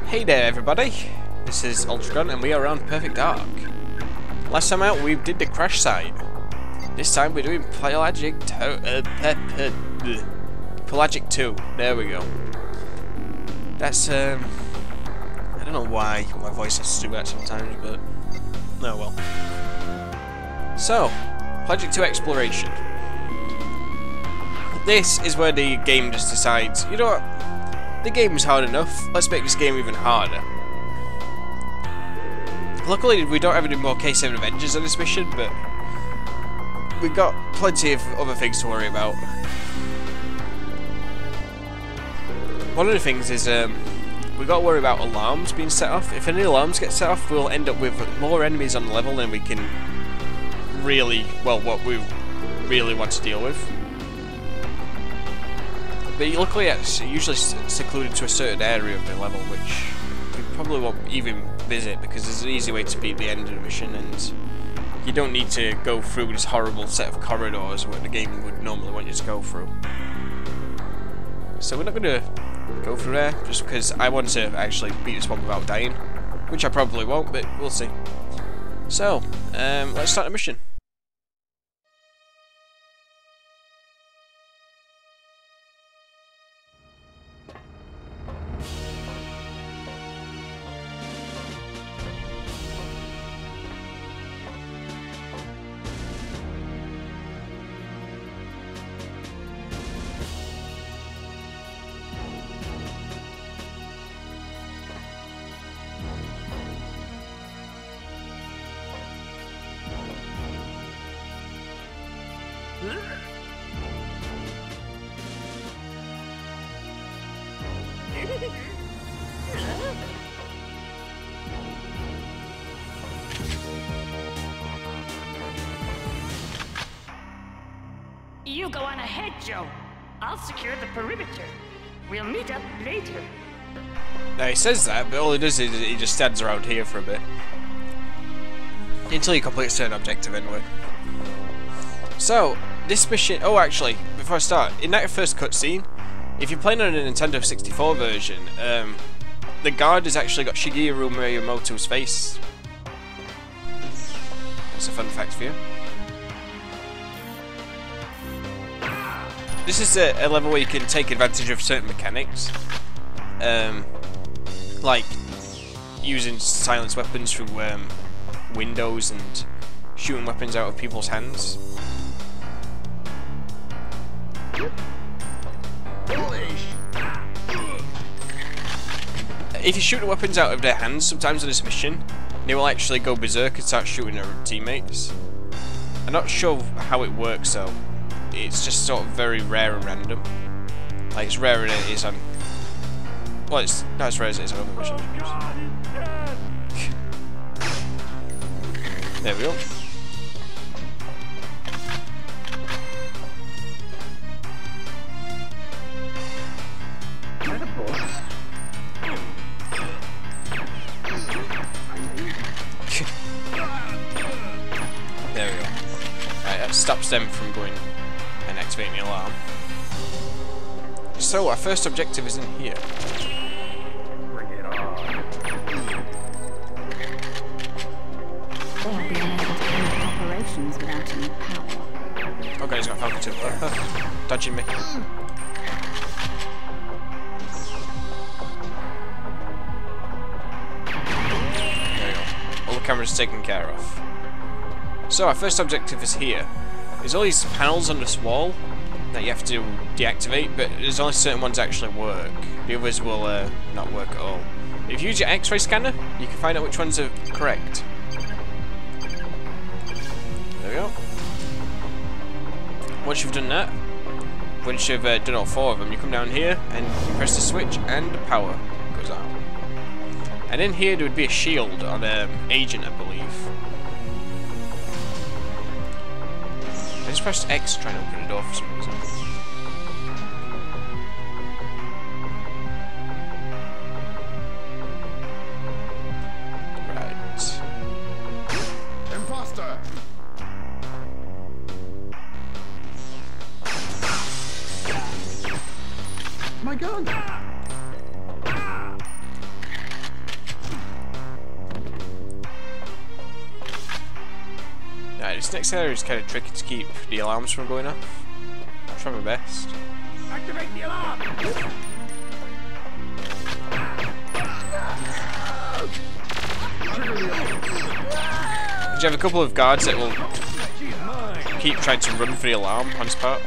Hey there everybody, this is Ultragon and we are on Perfect Dark. Last time out we did the crash site. This time we're doing Pelagic 2, there we go. That's I don't know why my voice has to do that sometimes, but oh well. So, Pelagic 2 Exploration. This is where the game just decides, you know what, the game is hard enough, let's make this game even harder. Luckily we don't have any more K7 Avengers on this mission, but we've got plenty of other things to worry about. One of the things is we've got to worry about alarms being set off. If any alarms get set off, we'll end up with more enemies on the level than we can really, well, what we really want to deal with. But luckily it's usually secluded to a certain area of the level, which we probably won't even visit because there's an easy way to beat the end of the mission, and you don't need to go through this horrible set of corridors where the game would normally want you to go through. So we're not going to go through there, just because I want to actually beat this one without dying, which I probably won't, but we'll see. So, let's start the mission. You go on ahead, Joe. I'll secure the perimeter. We'll meet up later. Now he says that, but all he does is he just stands around here for a bit. Until you complete a certain objective anyway. So, this mission... Oh, actually, before I start, in that first cutscene, if you're playing on a Nintendo 64 version, the guard has actually got Shigeru Miyamoto's face. That's a fun fact for you. This is a level where you can take advantage of certain mechanics, like using silenced weapons through windows and shooting weapons out of people's hands. If you shoot the weapons out of their hands, sometimes on this mission, they will actually go berserk and start shooting their teammates. I'm not sure how it works though. It's just sort of very rare and random. Like, it's rarer than it is on... Well, it's not as rare as it is on other missions. There we go. There we go. Right, that stops them from going and activating the alarm. So, our first objective is in here. Bring it on. They'll be unable to carry operations without any power. Okay, he's got Falcon 2. Dodging me. There we go. All the cameras taken care of. So, our first objective is here. There's all these panels on this wall that you have to deactivate, but there's only certain ones that actually work. The others will not work at all. If you use your X-ray scanner, you can find out which ones are correct. There we go. Once you've done that, once you've done all 4 of them, you come down here and you press the switch and the power goes out. And in here there would be a shield on Agent, I believe. I just pressed X to try and open the door for some reason. Right. Imposter! My gun! This next area is kind of tricky to keep the alarms from going off. I'll try my best. Activate the alarm! You have a couple of guards that will keep trying to run for the alarm on his part.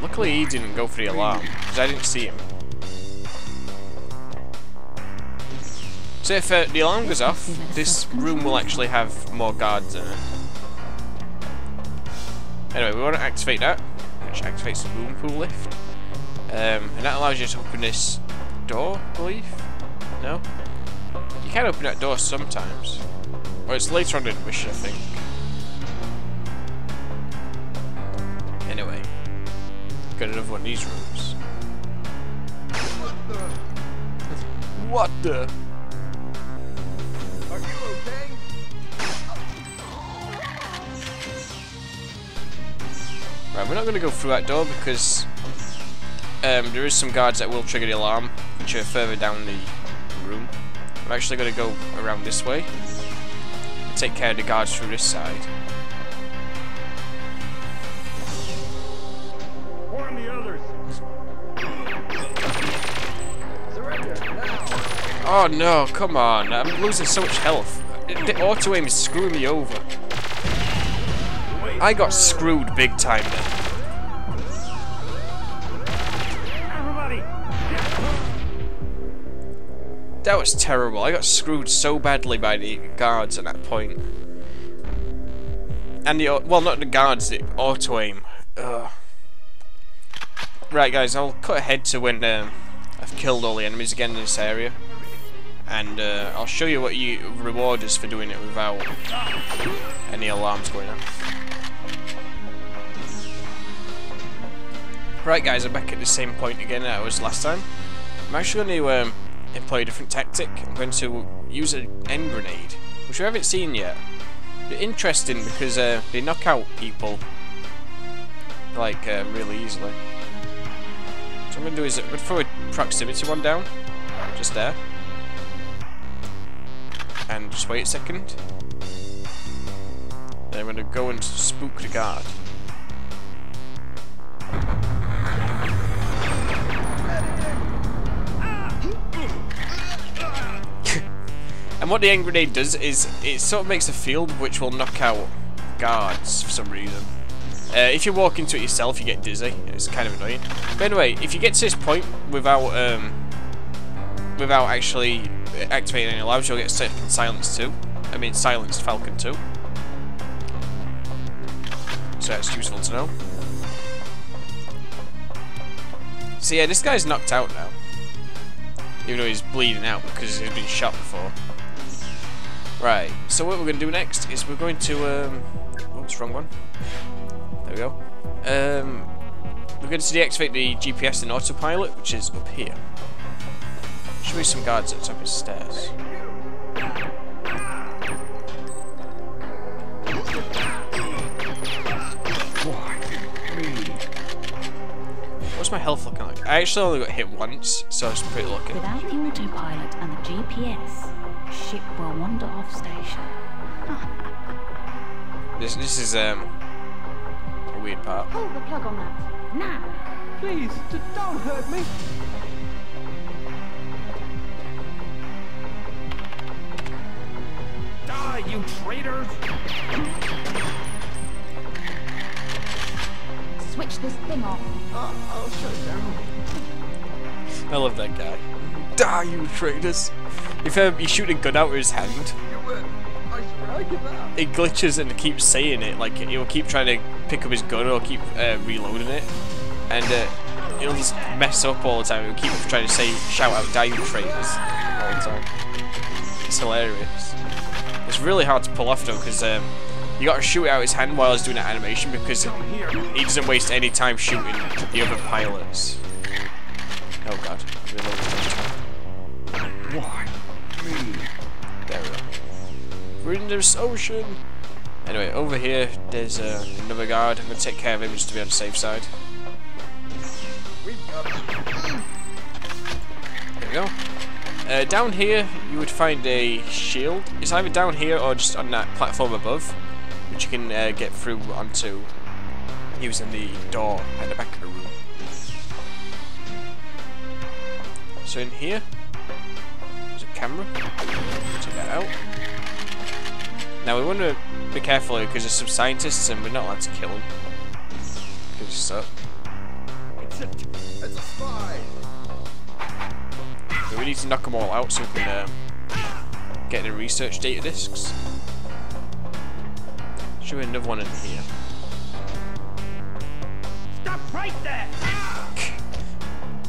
Luckily he didn't go for the alarm, because I didn't see him. So if the alarm goes off, this room will actually have more guards in it. Anyway, we want to activate that, which activates the boom pool lift. And that allows you to open this door, I believe? No? You can open that door sometimes. Or it's later on in the mission, I think. Anyway. Got another one of these rooms. What the? Are you okay? Right, we're not going to go through that door because there is some guards that will trigger the alarm, which are further down the room. I'm actually going to go around this way and take care of the guards through this side. Warn the others. Surrender now. Oh no, come on, I'm losing so much health. The auto aim is screwing me over. I got screwed big time then. Everybody. That was terrible. I got screwed so badly by the guards at that point. And the, well, not the guards, the auto aim. Ugh. Right guys, I'll cut ahead to when I've killed all the enemies again in this area. And I'll show you what you reward us for doing it without any alarms going off. Right guys, I'm back at the same point again that I was last time. I'm actually going to employ a different tactic. I'm going to use an end grenade, which we haven't seen yet. They're interesting because they knock out people like really easily. So what I'm going to do is I'm going to throw a proximity one down, just there. And just wait a second. Then I'm going to go and spook the guard. And what the end grenade does is it sort of makes a field which will knock out guards for some reason. If you walk into it yourself, you get dizzy. It's kind of annoying. But anyway, if you get to this point without actually activating any alarms, you'll get second silenced too. I mean, silenced Falcon 2. So that's useful to know. So yeah, this guy's knocked out now. Even though he's bleeding out because he's been shot before. Right, so what we're going to do next is we're going to, oops, wrong one. There we go. We're going to deactivate the GPS and autopilot, which is up here. Should be some guards at the top of the stairs. What's my health looking like? I actually only got hit once, so I was pretty lucky. Without the autopilot and the GPS, ship will wander off station. This is a weird part. Pull the plug on that. Now! Please, don't hurt me. Die, you traitors! Switch this thing off. I'll shut down. I love that guy. Die, you traitors! If you shoot a gun out of his hand, You win. I swear I give up. it glitches and it keeps saying it. Like he'll keep trying to pick up his gun or keep reloading it, and he'll just mess up all the time. He'll keep trying to say, shout out, "Die, you traitors!" all the time. It's hilarious. It's really hard to pull off though, because you got to shoot out his hand while he's doing that animation because he doesn't waste any time shooting the other pilots. Oh god, reload. Why? Me. There we go. We're in this ocean. Anyway, over here there's another guard. I'm gonna take care of him just to be on the safe side. We've got we go. Down here, you would find a shield. It's either down here or just on that platform above, which you can get through onto using the door at the back of the room. So in here, there's a camera. Check that out. Now we want to be careful here because there's some scientists and we're not allowed to kill them. Because it's so. It's a spy. But we need to knock them all out so we can get the research data discs. Should be another one in here. Stop right there.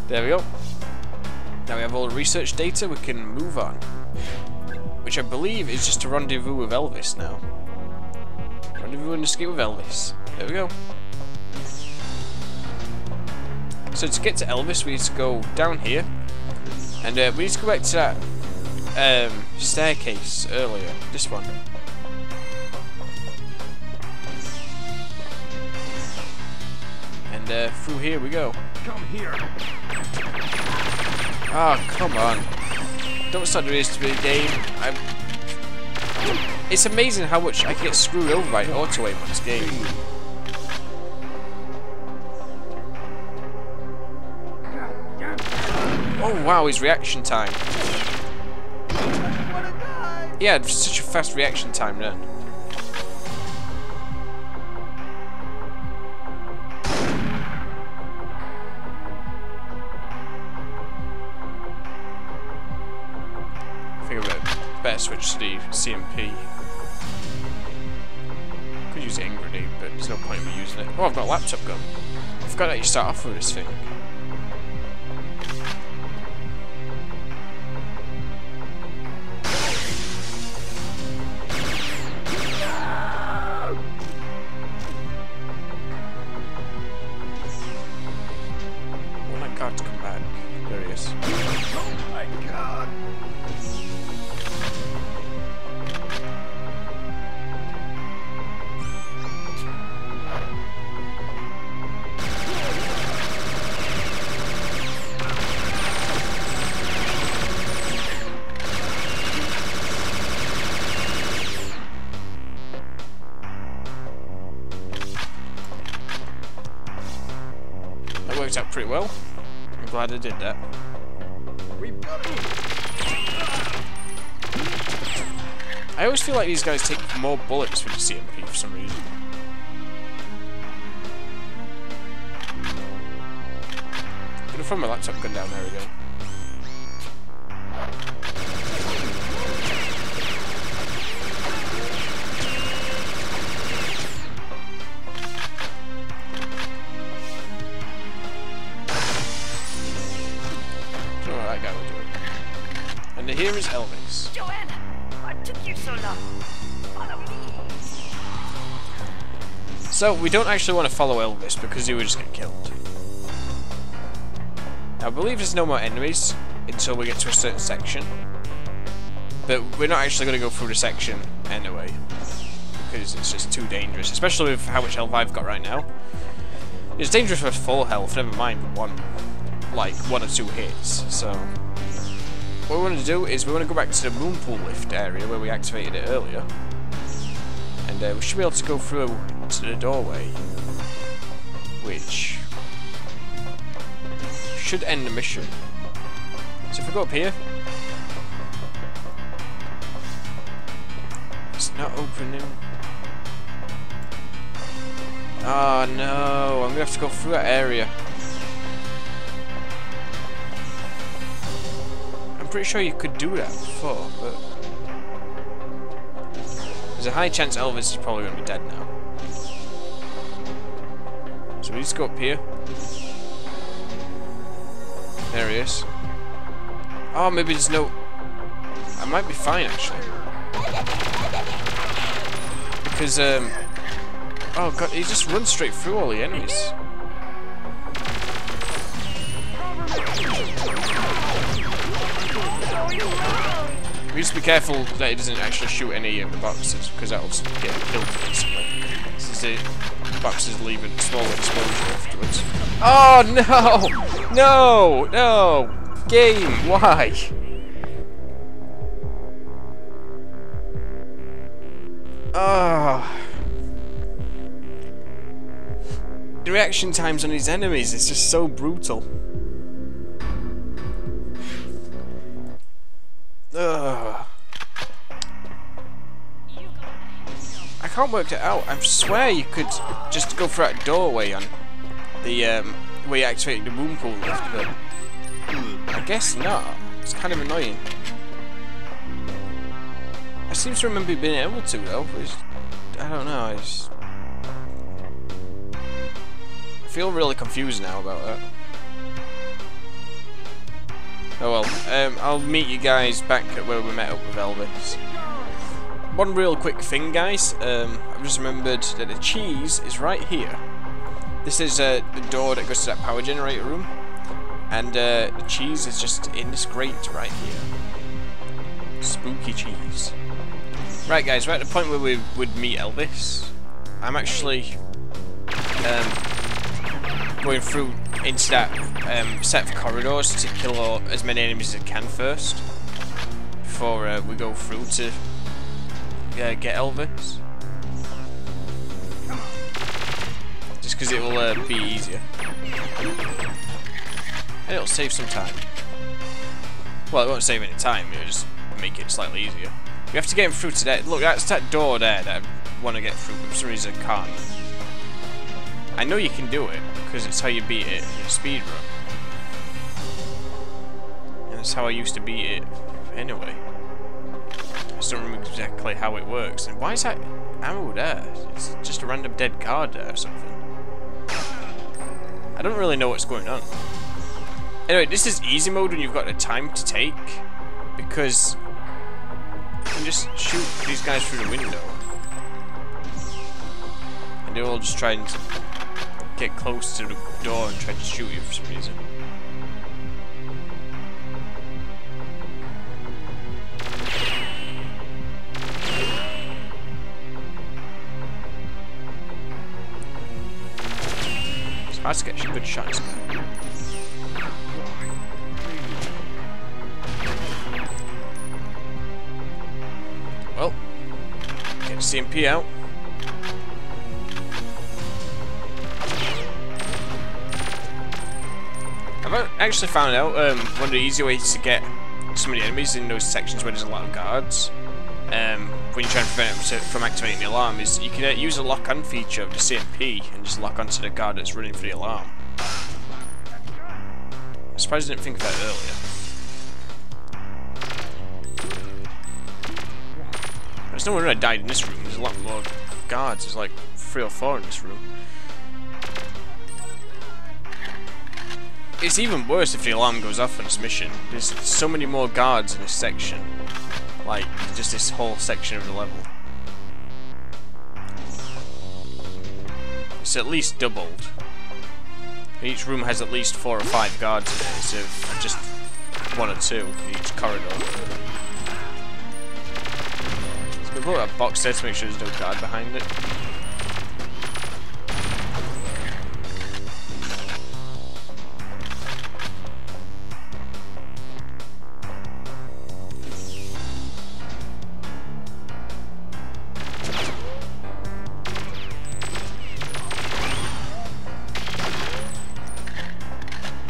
There we go. Now we have all the research data, we can move on. Which I believe is just a rendezvous with Elvis now. Rendezvous and escape with Elvis. There we go. So to get to Elvis, we need to go down here. And we need to go back to that staircase earlier. This one. And through here we go. Come here. Oh, come on. Don't start doing this to me, game. It's amazing how much I can get screwed over by auto-aim on this game. Oh wow, his reaction time. He had such a fast reaction time then. I think I better switch to the CMP. Could use the aim grenade, but there's no point in me using it. Oh, I've got a laptop gun. I forgot that you start off with this thing. To come back. There he is. Oh my god. That worked out pretty well. I'm glad I did that. I always feel like these guys take more bullets with the CMP for some reason. I'm gonna throw my laptop gun down there again. And here is Elvis. Joanne, what took you so long? Follow me. So we don't actually want to follow Elvis because he would just get killed. Now, I believe there's no more enemies until we get to a certain section. But we're not actually going to go through the section anyway. Because it's just too dangerous. Especially with how much health I've got right now. It's dangerous with full health, never mind one or two hits. So what we want to do is we want to go back to the moon pool lift area where we activated it earlier. And we should be able to go through to the doorway. Which should end the mission. So if we go up here, it's not opening. Oh no, I'm gonna have to go through that area. I'm pretty sure you could do that before, but there's a high chance Elvis is probably gonna be dead now. So we just go up here. There he is. Oh, maybe there's no... I might be fine, actually. Because, oh god, he just runs straight through all the enemies. We just be careful that he doesn't actually shoot any of the boxes, because that'll get him killed instantly. Since the boxes leave a small explosion afterwards. Oh no! No! No! Game, why? The reaction times on his enemies is just so brutal. I can't work it out. I swear you could just go through that doorway on the where you activated the boom pool lift, but I guess not. It's kind of annoying. I seem to remember being able to though. I don't know. I feel really confused now about that. Oh well. I'll meet you guys back at where we met up with Elvis. One real quick thing, guys. I've just remembered that the cheese is right here. This is the door that goes to that power generator room, and the cheese is just in this grate right here. Spooky cheese. Right, guys, we're at the point where we would meet Elvis. I'm actually going through into that set of corridors to kill as many enemies as I can first, before we go through to get Elvis. Just because it will be easier. And it'll save some time. Well, it won't save any time, it'll just make it slightly easier. You have to get him through to that. Look, that's that door there that I want to get through, but for some reason I can't. I know you can do it, because it's how you beat it in a speed run. And that's how I used to beat it anyway. I just don't remember exactly how it works. And why is that ammo there? It's just a random dead card there or something. I don't really know what's going on. Anyway, this is easy mode when you've got the time to take, because you can just shoot these guys through the window. And they'll all just try and get close to the door and try to shoot you for some reason. It's hard to get good shots. Well, get the CMP out. I've actually found out one of the easy ways to get some of the enemies in those sections where there's a lot of guards, when you're trying to prevent them from activating the alarm, is you can use a lock-on feature of the CMP and just lock onto the guard that's running for the alarm. I'm surprised I didn't think of that earlier. There's no wonder I died in this room. There's a lot more guards. There's like 3 or 4 in this room. It's even worse if the alarm goes off on this mission. There's so many more guards in this section. Like, just this whole section of the level. It's at least doubled. Each room has at least 4 or 5 guards in it, instead of just 1 or 2 in each corridor. So we put a box there to make sure there's no guard behind it.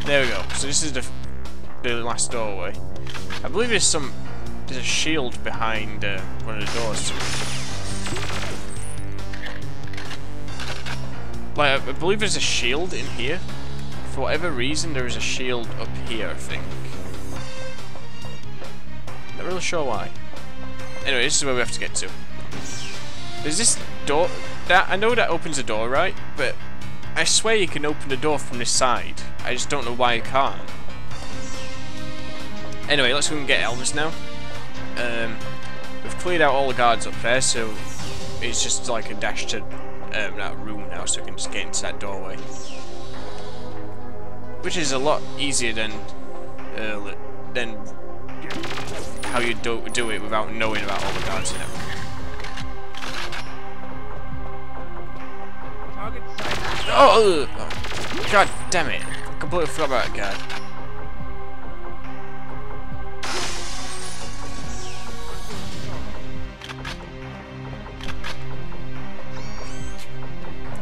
There we go. So this is the last doorway. I believe there's a shield behind one of the doors. Like, I believe there's a shield in here. For whatever reason, there is a shield up here, I think. Not really sure why. Anyway, this is where we have to get to. There's this door. I know that opens a door, right? But I swear you can open the door from this side. I just don't know why you can't. Anyway, let's go and get Elvis now. We've cleared out all the guards up there, so it's just like a dash to that room now, so we can just get into that doorway. Which is a lot easier than how you do it without knowing about all the guards and everything. Oh, god damn it. I completely forgot about that guy.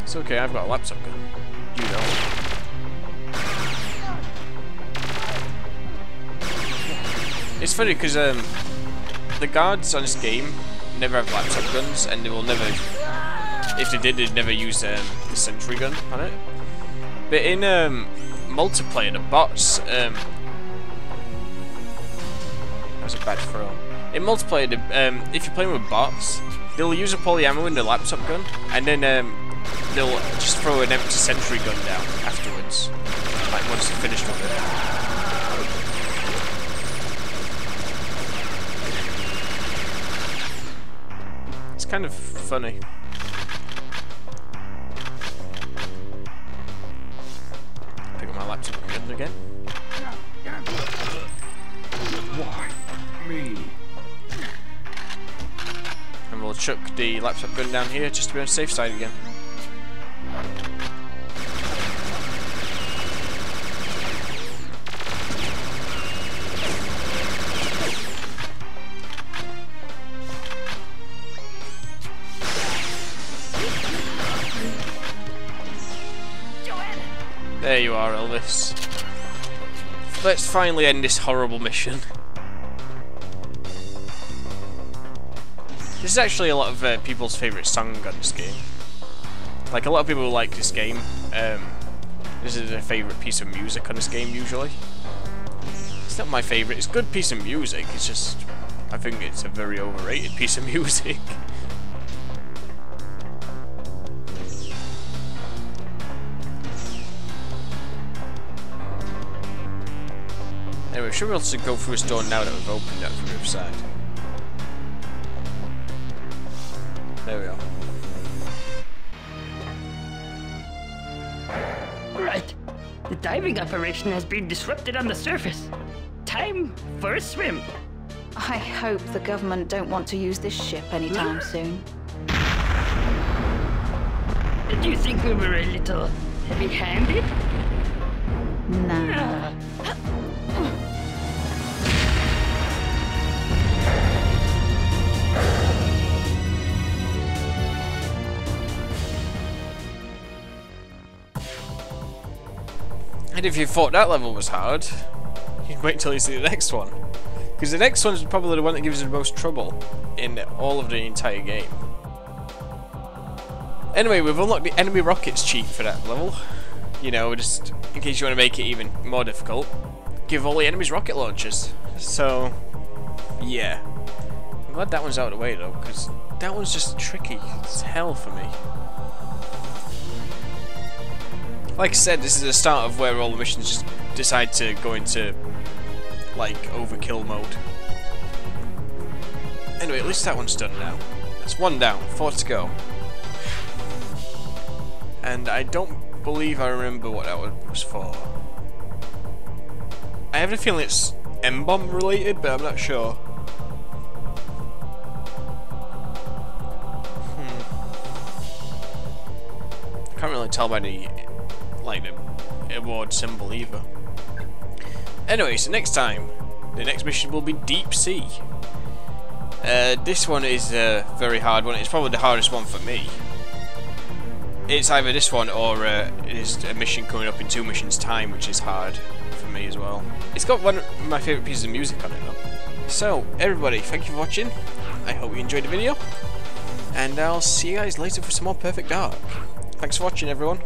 It's okay, I've got a laptop gun. You know. It's funny because the guards on this game never have laptop guns, and they will never, if they did, they'd never use the sentry gun on it. But in multiplayer, the bots, that was a bad throw. In multiplayer, if you're playing with bots, they'll use up all the ammo in the laptop gun, and then they'll just throw an empty sentry gun down afterwards, like once they're finished with it. It's kind of funny. Pick up my laptop gun again. Why me? And we'll chuck the laptop gun down here just to be on the safe side again. There you are, Elvis. Let's finally end this horrible mission. This is actually a lot of people's favourite song on this game. Like, a lot of people who like this game, this is their favourite piece of music on this game, usually. It's not my favourite, it's a good piece of music, it's just, I think it's a very overrated piece of music. Anyway, we should be able to go through this door now that we've opened it from the other side. There we are. Right. The diving operation has been disrupted on the surface. Time for a swim. I hope the government don't want to use this ship anytime soon. Did you think we were a little heavy-handed? Nah. And if you thought that level was hard, you'd wait till you see the next one. Because the next one is probably the one that gives you the most trouble in all of the entire game. Anyway, we've unlocked the enemy rockets cheat for that level. You know, just in case you want to make it even more difficult, give all the enemies rocket launchers. So, yeah. I'm glad that one's out of the way though, because that one's just tricky as hell for me. Like I said, this is the start of where all the missions just decide to go into, like, overkill mode. Anyway, at least that one's done now. That's one down, 4 to go. And I don't believe I remember what that one was for. I have a feeling it's M-bomb related, but I'm not sure. Can't really tell by the award symbol either. Anyway, so next time, the next mission will be Deep Sea. This one is a very hard one. It's probably the hardest one for me. It's either this one or it is a mission coming up in 2 missions time, which is hard for me as well. It's got one of my favourite pieces of music on it though. So, everybody, thank you for watching. I hope you enjoyed the video. And I'll see you guys later for some more Perfect Dark. Thanks for watching, everyone.